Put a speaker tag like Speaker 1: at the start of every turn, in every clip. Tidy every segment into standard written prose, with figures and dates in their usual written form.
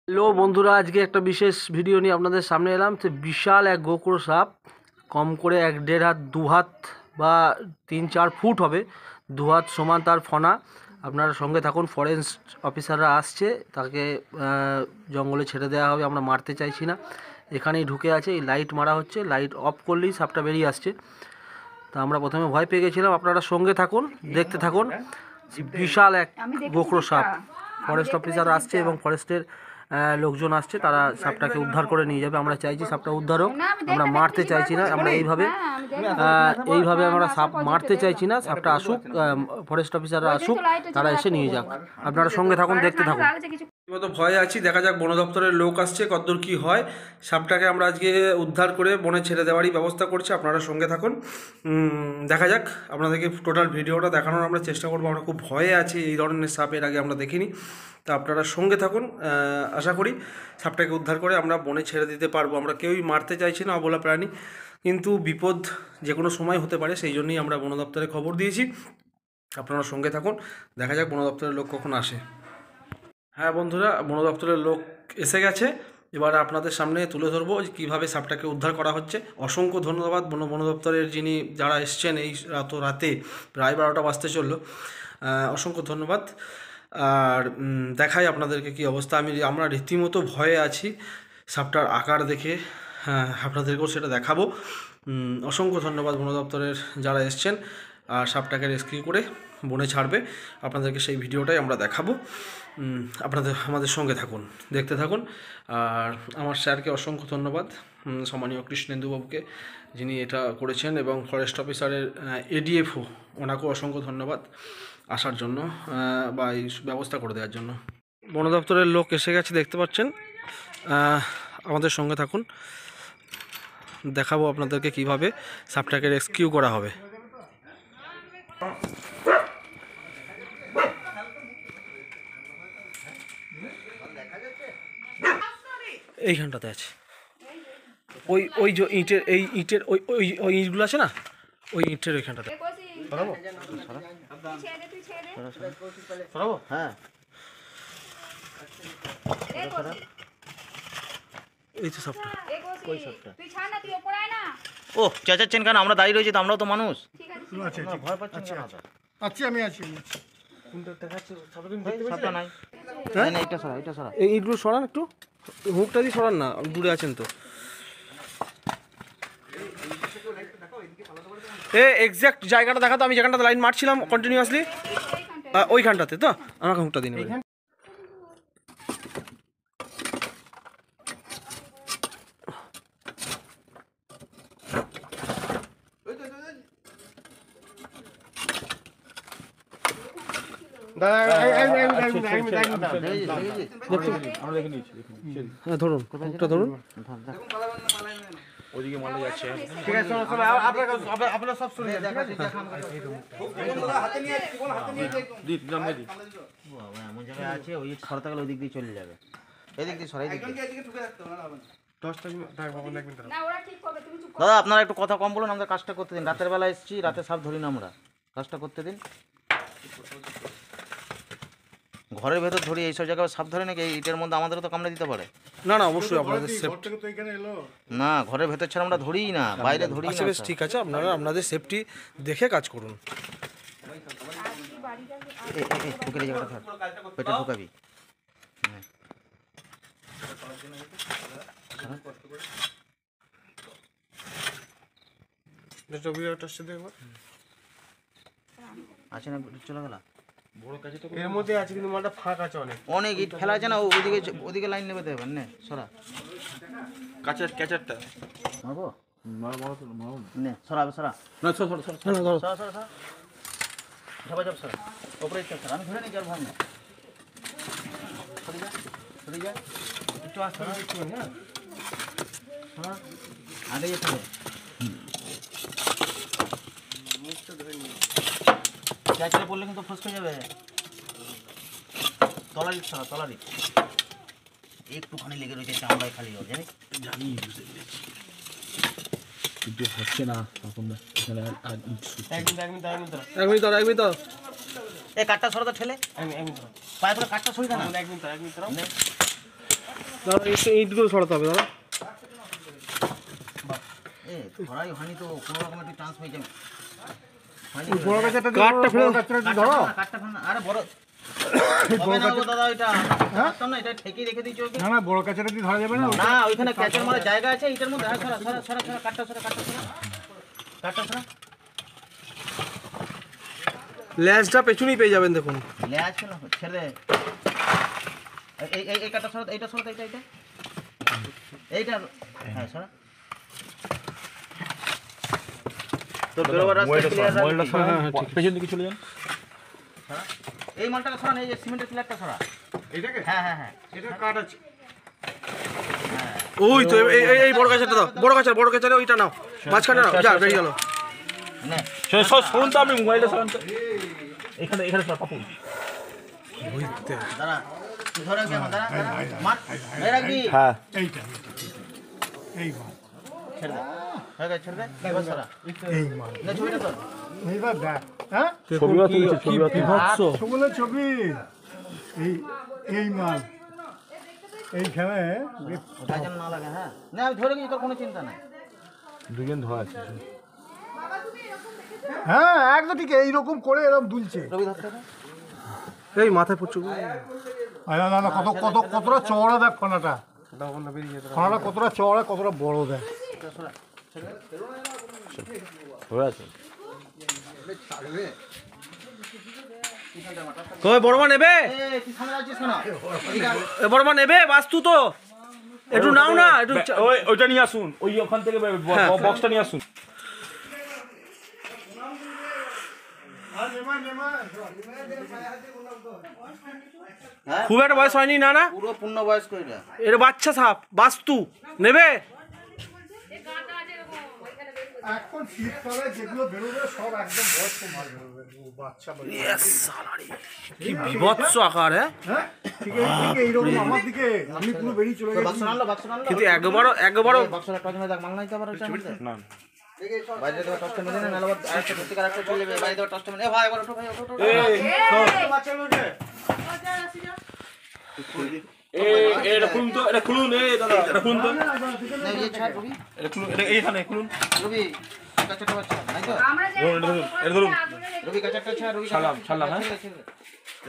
Speaker 1: Hello বন্ধুরা, আজকে একটা বিশেষ ভিডিও নিয়ে আপনাদের সামনে এলাম। তো বিশাল এক গোকড়ো সাপ, কম করে 1-1.5 হাত 2 হাত বা 3-4 ফুট হবে, 2 হাত সমান তার ফনা। আপনারা সঙ্গে থাকুন, ফরেস্ট অফিসাররা আসছে, তাকে জঙ্গলে ছেড়ে দেওয়া হবে। আমরা মারতে চাইছি না, এখানেই ঢুকে আছে। এই লাইট মারা হচ্ছে, লাইট অফ করলেই সাপটা বেরিয়ে আসছে। তা আমরা প্রথমে ভয় পেয়ে গেছিলাম। আপনারা সঙ্গে থাকুন, দেখতে থাকুন। বিশাল এক গোকড়ো সাপ, ফরেস্ট অফিসার আসছে এবং ফরেস্টের লোকজন আসছে, তারা সাপটাকে উদ্ধার করে নিয়ে যাবে। আমরা চাইছি সাপটা উদ্ধার হোক, আমরা মারতে চাইছি না। আমরা এইভাবে আমরা সাপ মারতে চাইছি না, সাপটা আসুক, ফরেস্ট অফিসাররা আসুক, তারা এসে নিয়ে যাক। আপনারা সঙ্গে থাকুন, দেখতে থাকুন। মতো ভয়ে আছি, দেখা যাক বন দপ্তরের লোক আসছে, কতদূর কী হয়। সাপটাকে আমরা আজকে উদ্ধার করে বনে ছেড়ে দেওয়ারই ব্যবস্থা করছি। আপনারা সঙ্গে থাকুন, দেখা যাক। আপনাদেরকে টোটাল ভিডিওটা দেখানোর আমরা চেষ্টা করবো। আমরা খুব ভয়ে আছি, এই ধরনের সাপ এর আগে আমরা দেখিনি। তা আপনারা সঙ্গে থাকুন, আশা করি সাপটাকে উদ্ধার করে আমরা বনে ছেড়ে দিতে পারবো। আমরা কেউই মারতে চাইছি না অবলা প্রাণী, কিন্তু বিপদ যে কোনো সময় হতে পারে, সেই জন্যই আমরা বন দপ্তরে খবর দিয়েছি। আপনারা সঙ্গে থাকুন, দেখা যাক বন দপ্তরের লোক কখন আসে। হ্যাঁ বন্ধুরা, বন দপ্তরের লোক এসে গেছে। এবার আপনাদের সামনে তুলে ধরবো কীভাবে সাপটাকে উদ্ধার করা হচ্ছে। অসংখ্য ধন্যবাদ বন দপ্তরের যারা এসছেন এই রাতে, প্রায় 12টা বাজতে চললো। অসংখ্য ধন্যবাদ। আর দেখাই আপনাদেরকে কি অবস্থা। আমরা রীতিমতো ভয়ে আছি সাপটার আকার দেখে, আপনাদেরকেও সেটা দেখাবো। অসংখ্য ধন্যবাদ বন দপ্তরের যারা এসছেন আর সাপটাকে রেস্কিউ করে বনে ছাড়বে। আপনাদেরকে সেই ভিডিওটাই আমরা দেখাবো। আমাদের সঙ্গে থাকুন, দেখতে থাকুন। আর আমার স্যারকে অসংখ্য ধন্যবাদ, সম্মানীয় কৃষ্ণেন্দুবাবুকে, যিনি এটা করেছেন, এবং ফরেস্ট অফিসারের এডিএফও, ওনাকেও অসংখ্য ধন্যবাদ আসার জন্য বা এই ব্যবস্থা করে দেওয়ার জন্য। বন দপ্তরের লোক এসে গেছে, দেখতে পাচ্ছেন। আমাদের সঙ্গে থাকুন, দেখাবো আপনাদেরকে কিভাবে সাপটাকে রেস্কিউ করা হবে। এইখানটাতে আছে, ওই যে ইটের, এই ইটের ওই ইটগুলো আছে না, ওই ইটের ওইখানটাতে। হ্যাঁ, এই তো সাপটা।
Speaker 2: ও চেঁচাচ্ছেন কেন? আমরা দাঁড়িয়ে রয়েছি তো, আমরাও তো মানুষ।
Speaker 3: ভয় পাচ্ছেন কেন? আছি, আমি আছি।
Speaker 1: এই ইটগুলো সরান, একটু হুকটা দিয়ে সরান না, দূরে আছেন তো। এক্স্যাক্ট জায়গাটা দেখাতো, আমি যেখানটাতে লাইন মারছিলাম কন্টিনিউয়াসলি, ওইখানটাতে তো। আমাকে হুকটা দিন। হ্যাঁ ধরুন, হুকটা ধরুন।
Speaker 2: ওদিকে মারা যাচ্ছে।
Speaker 3: ঠিক আছে, আপনারা সব শুনে যান।
Speaker 2: এমন জায়গায় আছে, ওই সরাতে গেলে ওই দিক দিয়ে চলে যাবে। এদিক দিয়ে সরাই দিক দিয়ে। দাদা আপনারা একটু কথা কম বলুন, আমাদের কাজটা করতে দিন। রাতের বেলা এসেছি, রাতে সাপ ধরি না আমরা, কাজটা করতে দিন। ঘরের ভেতর ধরি, এইসব জায়গায় সাপ ধরে নাকি? ইটের মধ্যে আমাদেরও তো কামড়ে দিতে পারে।
Speaker 1: না না, অবশ্যই আপনাদের সেফটি।
Speaker 2: না, ঘরের ভেতর ছাড়া আমরা ধরিই না, বাইরে ধরি না।
Speaker 1: বেশ ঠিক আছে, আপনারা আপনাদের সেফটি দেখে কাজ করুন।
Speaker 2: ঢুকে এই জায়গাটা থাক, পেটে ঢুকাবি। আছে না, চলে গেল।
Speaker 3: এর মধ্যে আছে, কিন্তু মালটা ফাঁক আছে অনেক।
Speaker 2: অনেক ইট ফেলা আছে না, ওদিকে লাইন নেবে দেবেন না। সরা ক্যাচারটা মারবো, নে সরাবে, সরা না, সরা সবাই যাব, সরা ওপরে সরা। আমি ধরে নিই, যার ভাঙ না, সরে যা একটু আসতে না, সরা আগে যেতে হবে। ক্যাচারে পড়লে কিন্তু ফসকে যাবে। তলারি সরা, তলারি একটুখানি লেগে রয়েছে, চামড়ায় খালি হবে, জানি কিন্তু হচ্ছে না তখন।
Speaker 1: এক মিনিট।
Speaker 2: এই কাঠটা সরাতে ঠেলে পায়ে করে কাঠটা সরিয়ে দেন।
Speaker 1: দাদা ইটগুলো সরাতে হবে দাদা।
Speaker 2: এ ধরাই হয়নি তো, কোনো রকম একটু চান্স পেয়ে যাবে।
Speaker 3: বড় কাছাটা
Speaker 1: কাঠটা ফেলে
Speaker 3: ধরো।
Speaker 2: কাটটা ফেল না, আরে বড় হবে না গো দাদা, ওইটা পারতাম না, এটা ঠেকিয়ে রেখে দিয়েছি ওকে।
Speaker 3: না না, বড় কাছাটা দিয়ে ধরা যাবে না।
Speaker 2: না ওইখানে ক্যাচের মারা জায়গা আছে, এটার মধ্যে হ্যাঁ, সরা সরা সরা সরা, কাটটা সরা, কাটটা সরা, কাটটা সরা।
Speaker 1: ল্যাজটা পেছনেই পেয়ে যাবেন দেখুন।
Speaker 2: লে আছে না, ছেড়ে দে। এই এই এই কাটটা সরা, এইটা সরা, এইটা এইটা এইটা, হ্যাঁ সরা। তোর বেরোবার রাস্তা ক্লিয়ার রাখবি।
Speaker 1: পেছন দিকে চলে যান।
Speaker 2: সরা। এই মালটাকে সরা, এই যে সিমেন্টের পিলারটা সরা।
Speaker 3: এটাকে?
Speaker 2: হ্যাঁ হ্যাঁ হ্যাঁ,
Speaker 3: এটা কাঠ আছে।
Speaker 1: ওই তো এই বড় কাছাটা দাও, বড় কাছাটা ওইটা নাও, মাঝখানে নাও, যা বেরিয়ে গেল।
Speaker 2: নে
Speaker 4: সরুন তো, আপনি মোবাইলটা সরান তো। এখানে এখানে সর পাপু।
Speaker 2: দাঁড়া, তুই ধরে রাখবি এখন, দাঁড়া দাঁড়া, মার ধরে রাখবি।
Speaker 4: হ্যাঁ
Speaker 3: এইটা এই মাল,
Speaker 2: ছেড়ে দে, হয়ে গেছে, ছেড়ে দে, এবার সরা।
Speaker 3: এই মাল।
Speaker 2: নে ছবিটা তোর।
Speaker 3: এইবার দেখ, হ্যাঁ
Speaker 4: ছবিও তুলছে, ছবিও তুলছে।
Speaker 3: ছবিগুলো ছবি, এই এই মাল এইখানে
Speaker 2: গায়ে যেন না লাগে, হ্যাঁ। না আমি ধরে গেছি, তোর কোনো চিন্তা নাই।
Speaker 4: দুজন ধরা আছে।
Speaker 3: হ্যাঁ একদম ঠিক এইরকম করে এরকম দুলছে।
Speaker 2: রবি ধরতে হবে।
Speaker 1: এই মাথায় পড়ছে।
Speaker 3: না না না, কত কত কতটা চওড়া দেখ ফোনাটা, ফোনাটা কতটা চওড়া, কতটা বড় দেখ।
Speaker 4: ধরা আছে।
Speaker 1: কই বড় মা নেবে?
Speaker 2: এই তুই সামনে আছিস কেন? এদিকে আয়।
Speaker 1: এ বড় মা নেবে বাস্তু তো, একটু নাও না, একটু
Speaker 4: ওইটা নিয়ে আসুন, ওই ওখান থেকে বক্সটা নিয়ে আসুন।
Speaker 2: হ্যাঁ?
Speaker 1: খুব একটা বয়স হয়নি না না,
Speaker 2: পুরো পূর্ণ বয়স্ক এটা।
Speaker 1: এটা বাচ্চা সাপ, বাস্তু নেবে?
Speaker 3: এখন শীতকালে যেগুলো বেরোবে সব একদম বয়স্ক মাল বেরোবে, বাচ্চা মাল।
Speaker 1: কি বিভৎস আকার, হ্যাঁ।
Speaker 3: হ্যাঁ ঠিক আছে, ঠিক এইরকম আমার দিকে আমি পুরো বেরিয়ে চলে
Speaker 2: তো
Speaker 3: গেছি।
Speaker 2: বাক্স আনলো, বাক্স আনলো।
Speaker 1: কিন্তু একবারও
Speaker 2: বাক্সটা টচ মেরে দেখ, মাল নাই তো আবার ওইটা মধ্যে।
Speaker 4: না
Speaker 2: বাইরে থেকে টচটা মেরে না, নাহলে আবার আরেকটা সত্যিকার একটা চলে যাবে। বাইরে থেকে টচটা মেরে, এ ভাই একবার ওঠো, ভাই ওঠো, ওঠো, ওঠো।
Speaker 4: এটা খুলুন তো, এটা খুলুন, এই দাদা এটা খুলুন তো,
Speaker 2: না, ইয়ে ছাড়, রবি।
Speaker 4: এটা খুলুন, এটা এইখানে খুলুন।
Speaker 2: রবি, কাঁচাটা বাচ্চা, নাই তো?
Speaker 4: ধরুন, এটা ধরুন, এটা ধরুন।
Speaker 2: রবি কাঁচাটা ছাড়, রবি
Speaker 4: ছাড়লাম,
Speaker 2: কাঁচাটা-
Speaker 4: ছাড়লাম, হ্যাঁ।
Speaker 2: ছেড়ে দে, ছেড়ে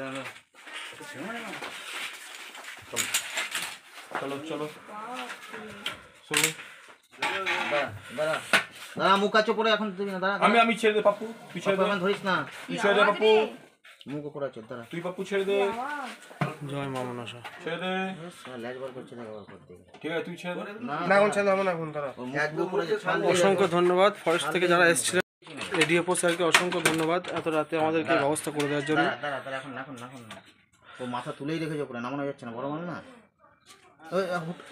Speaker 2: দে।
Speaker 4: চলো চলো চলুন।
Speaker 2: দাঁড়া, দাঁড়া। দাঁড়া, মুখ কাচো পরে এখন তুই না, দাঁড়া, দাঁড়া।
Speaker 4: আমি ছেড়ে দে পাপ্পু, তুই ছেড়ে
Speaker 2: পাপ্পু,
Speaker 4: দে,
Speaker 2: এখন ধরিস না।
Speaker 4: তুই ছেড়ে দে পাপ্পু,
Speaker 2: মুখ উপরে আছে, দাঁড়া।
Speaker 4: তুই পাপ্পু ছেড়ে দে,
Speaker 1: জয় মা মনসা।
Speaker 4: ছেড়ে দে।
Speaker 2: ল্যাজ বার করছে না, বার করতে।
Speaker 4: ঠিক আছে তুই ছেড়ে দে।
Speaker 3: না এখন ছেলে হবে না, এখন তারা
Speaker 2: ওর মুখ উপরে আছে, ছাল দিয়ে
Speaker 1: অসংখ্য ধন্যবাদ ফরেস্ট থেকে যারা এসেছিলেন, এডিএফও স্যারকে অসংখ্য ধন্যবাদ এত রাতে আমাদেরকে ব্যবস্থা করে দেওয়ার জন্য।
Speaker 2: দাঁড়া, দাঁড়া, দাঁড়া, এখন না, এখন না, এখন না। তো মাথা তুলেই রেখেছে উপরে, নামানো যাচ্ছে না, বড় মাল না। ওই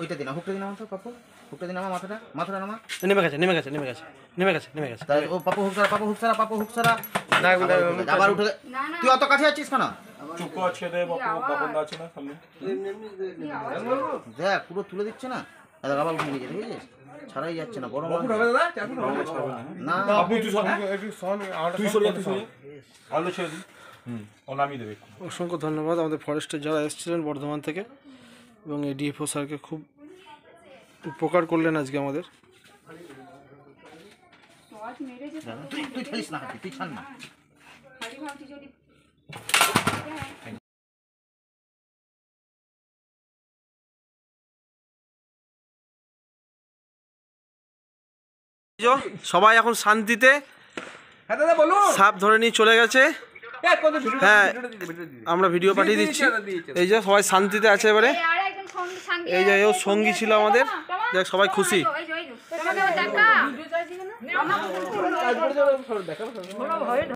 Speaker 2: ওইটা দিন, হুকটা দিন আমার তো, পাপ্পু হুকটা দিন আমার, মাথাটা মাথাটা নামা।
Speaker 1: নেমে গেছে।
Speaker 2: তাই ও পাপ্পু হুক সারা, পাপ্পু হুক সারা, পাপ্পু হুক সারা। আবার উঠে তুই অত কাছে আছিস কেন?
Speaker 4: চুপ কর, ছেড়ে দে পাপ্পু, পাপন দা আছে না সামনে।
Speaker 2: দেখ পুরো তুলে দিচ্ছে না, দেখ আবার উঠে গেছে, দেখেছিস? ছাড়াই যাচ্ছে না, বড় মাল না।
Speaker 4: পাপ্পু তুই সর,
Speaker 3: একটু সন আর
Speaker 4: তুই সরে যা, তুই সরে যা। আলো ছেড়ে দি। ও নামিয়ে দেবে।
Speaker 1: অসংখ্য ধন্যবাদ আমাদের ফরেস্টের যারা এসেছিলেন বর্ধমান থেকে, এবং এডিএফও স্যারকে খুব উপকার করলেন আজকে আমাদের।
Speaker 2: তুই তুই ছাড়িস না, তুই ছাড় না।
Speaker 1: সবাই এখন শান্তিতে সাপ ধরে নিয়ে চলে গেছে। হ্যাঁ আমরা ভিডিও পাঠিয়ে দিচ্ছি। এই যে সবাই শান্তিতে আছে এবারে। এই যে এও সঙ্গী ছিল আমাদের, দেখ সবাই খুশি।